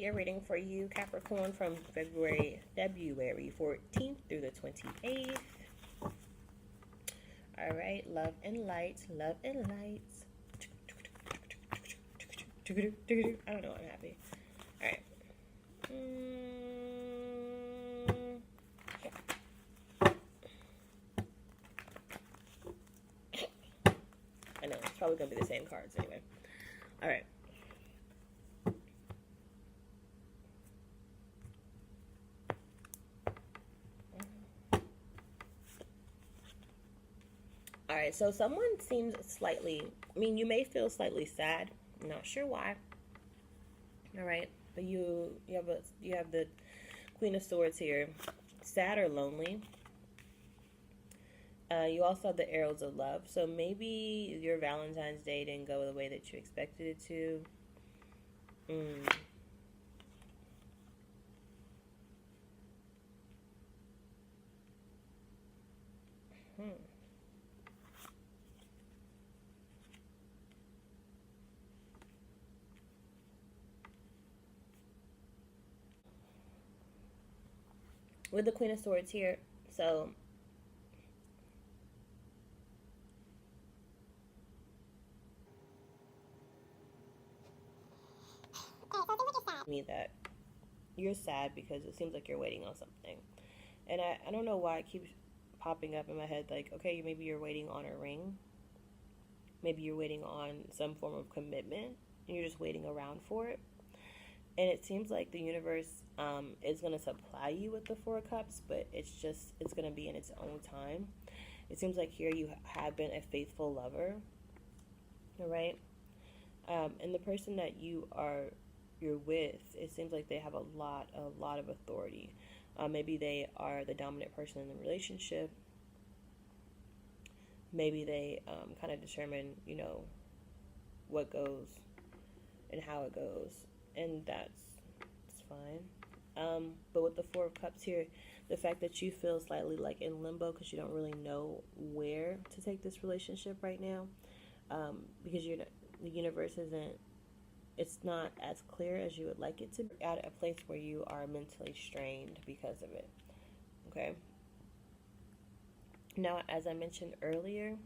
A reading for you, Capricorn, from February 14th through the 28th. All right, love and light, love and light. I don't know, I'm happy. All right. I know, it's probably going to be the same cards anyway. All right. All right, so someone seems slightly, I mean, you may feel slightly sad. I'm not sure why. All right, but you have the Queen of Swords here. Sad or lonely. You also have the Arrows of Love. So maybe your Valentine's Day didn't go the way that you expected it to. With the Queen of Swords here, so me that you're sad because it seems like you're waiting on something. And I don't know why it keeps popping up in my head, like, okay, maybe you're waiting on a ring. Maybe you're waiting on some form of commitment, and you're just waiting around for it. And it seems like the universe is going to supply you with the Four of Cups, but it's going to be in its own time. It seems like here you have been a faithful lover, all right? And the person that you're with, it seems like they have a lot of authority. Maybe they are the dominant person in the relationship. Maybe they kind of determine, what goes and how it goes, and that's fine. But with the Four of Cups here, the fact that you feel slightly like in limbo because you don't really know where to take this relationship right now, because the universe it's not as clear as you would like it to be, at a place where you are mentally strained because of it. Okay. Now, as I mentioned earlier,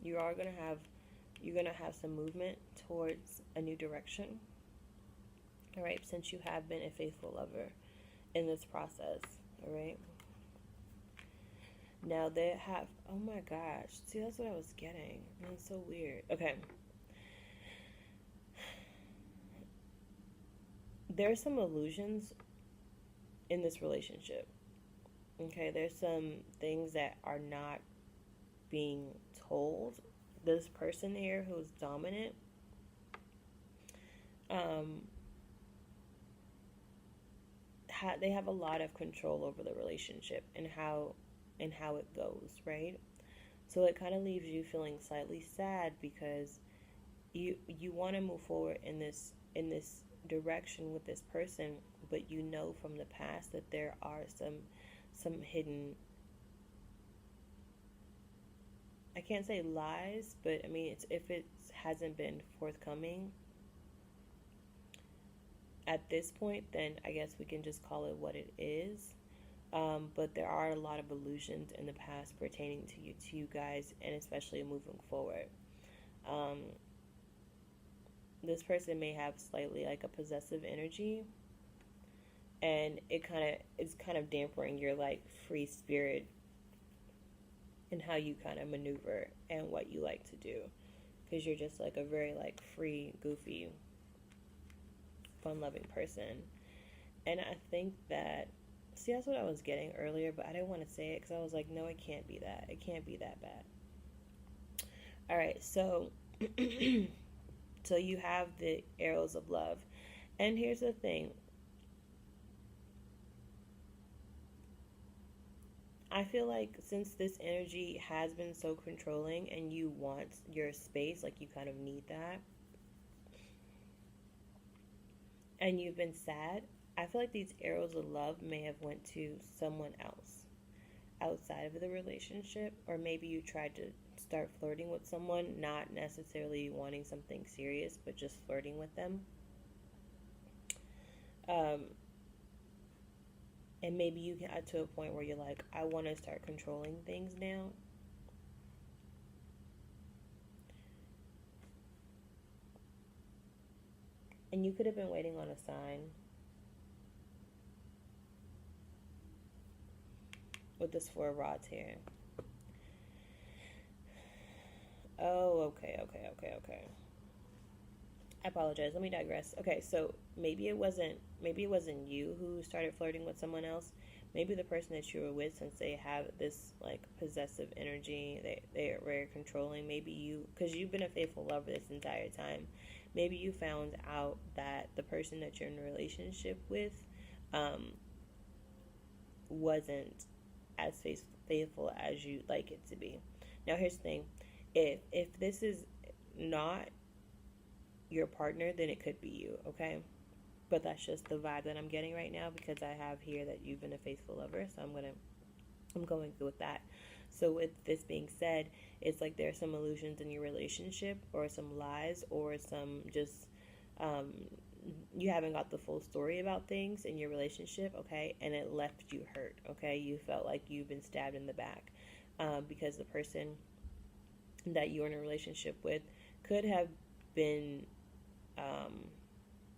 you're gonna have some movement towards a new direction. All right, since you have been a faithful lover in this process. All right. Now they have. Oh my gosh! See, that's what I was getting. That's so weird. Okay. There's some illusions in this relationship. Okay, there's some things that are not being told. This person here who's dominant, they have a lot of control over the relationship and how it goes, right? So it kind of leaves you feeling slightly sad because you want to move forward in this direction with this person, but you know from the past that there are some hidden, I can't say lies, but I mean, if it hasn't been forthcoming at this point, then I guess we can just call it what it is. But there are a lot of illusions in the past pertaining to you guys, and especially moving forward. This person may have slightly like a possessive energy, and it's kind of dampening your like free spirit and how you kind of maneuver and what you like to do, because you're just like a very like free, goofy, fun-loving person. And I think that, see, that's what I was getting earlier, but I didn't want to say it because I was like, no, it can't be that. It can't be that bad. All right, so so you have the Arrows of Love. And here's the thing. I feel like since this energy has been so controlling and you want your space, like you kind of need that, and you've been sad, I feel like these Arrows of Love may have went to someone else outside of the relationship, or maybe you tried to start flirting with someone, not necessarily wanting something serious, but just flirting with them. Um, and maybe you get to a point where you're like, I want to start controlling things now. And you could have been waiting on a sign with this 4 of Rods here. Oh, okay. I apologize. Let me digress. Okay, so maybe it wasn't you who started flirting with someone else. Maybe the person that you were with, since they have this like possessive energy, they are very controlling. Maybe you, because you've been a faithful lover this entire time. Maybe you found out that the person that you're in a relationship with wasn't as faithful as you like it to be. Now, here's the thing: if this is not your partner, then it could be you, okay? But that's just the vibe that I'm getting right now, because I have here that you've been a faithful lover, so I'm going with that. So with this being said, it's like there's some illusions in your relationship, or some lies, or some just you haven't got the full story about things in your relationship, okay? And it left you hurt, okay? You felt like you've been stabbed in the back because the person that you're in a relationship with could have been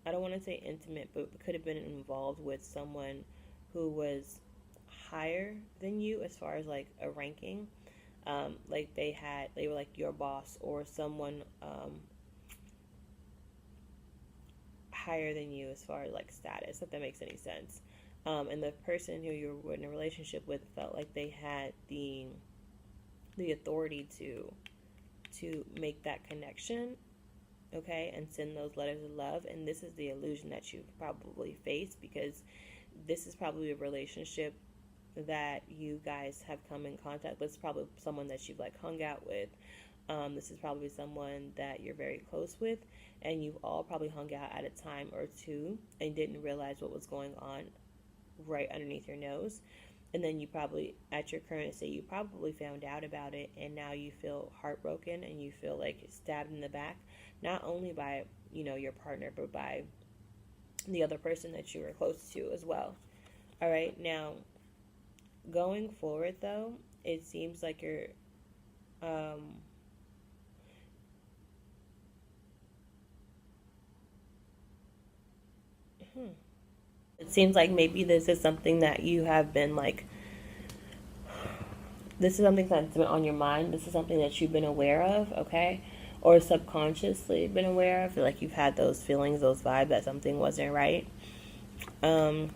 I don't want to say intimate, but could have been involved with someone who was higher than you as far as like a ranking. Like they were like your boss, or someone higher than you as far as like status, if that makes any sense. And the person who you were in a relationship with felt like they had the authority to make that connection, okay, and send those letters of love. And this is the illusion that you've probably faced, because this is probably a relationship that you guys have come in contact with. It's probably someone that you've like hung out with. This is probably someone that you're very close with, and you've all probably hung out at a time or two and didn't realize what was going on right underneath your nose. And then you probably, at your current state, you probably found out about it, and now you feel heartbroken and you feel like stabbed in the back, not only by, your partner, but by the other person that you were close to as well. All right, now, going forward, though, it seems like you're, it seems like maybe this is something that you have been like, this is something that's been on your mind. This is something that you've been aware of, okay? Or subconsciously been aware of. Like you've had those feelings, those vibes that something wasn't right. And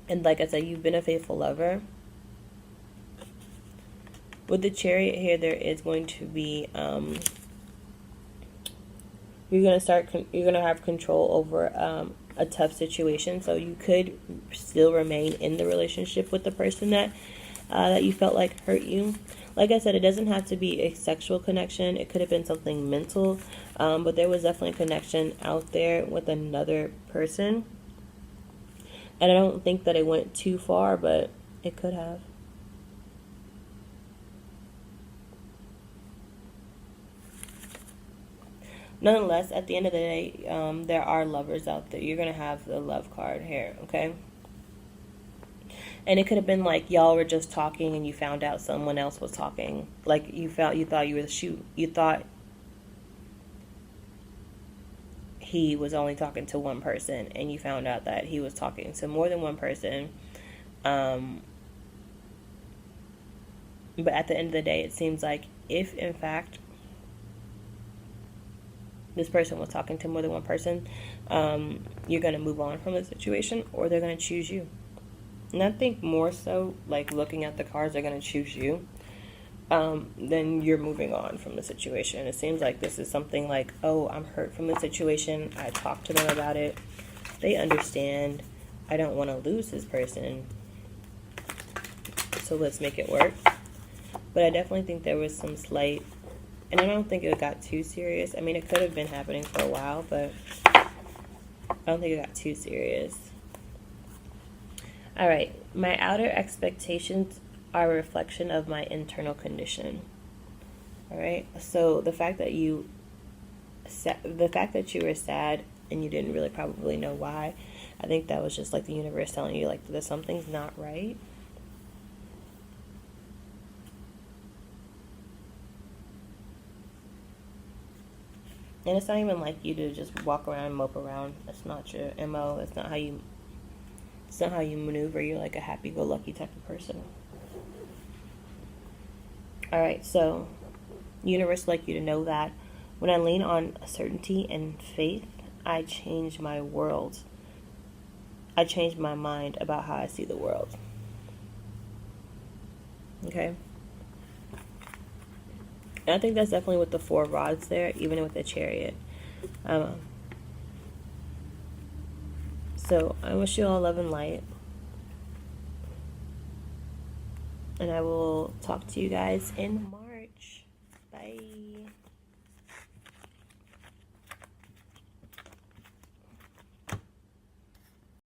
like I said, you've been a faithful lover. With the Chariot here, there is going to be, you're going to have control over a tough situation. So you could still remain in the relationship with the person that you felt like hurt you. Like I said, it doesn't have to be a sexual connection. It could have been something mental. But there was definitely a connection out there with another person. And I don't think that it went too far, but it could have. Nonetheless, at the end of the day, there are lovers out there. You're going to have the love card here, okay? And it could have been like y'all were just talking and you found out someone else was talking. Like you thought you thought he was only talking to one person, and you found out that he was talking to more than one person. But at the end of the day, it seems like if in fact this person was talking to more than one person, you're going to move on from the situation, or they're going to choose you. And I think more so, like looking at the cards, they're going to choose you. Then you're moving on from the situation. It seems like this is something like, oh, I'm hurt from the situation. I talked to them about it. They understand. I don't want to lose this person. So let's make it work. But I definitely think there was some slight, and I don't think it got too serious. I mean, it could have been happening for a while, but I don't think it got too serious. All right, my outer expectations are a reflection of my internal condition. All right, so the fact that you were sad and you didn't really probably know why. I think that was just like the universe telling you like that something's not right. And it's not even like you to just walk around and mope around. That's not your MO. It's not how you maneuver. You're like a happy-go-lucky type of person. All right, so universe would like you to know that when I lean on certainty and faith, I change my world. I change my mind about how I see the world. Okay? And I think that's definitely with the 4 rods there, even with the chariot. So I wish you all love and light. And I will talk to you guys in March.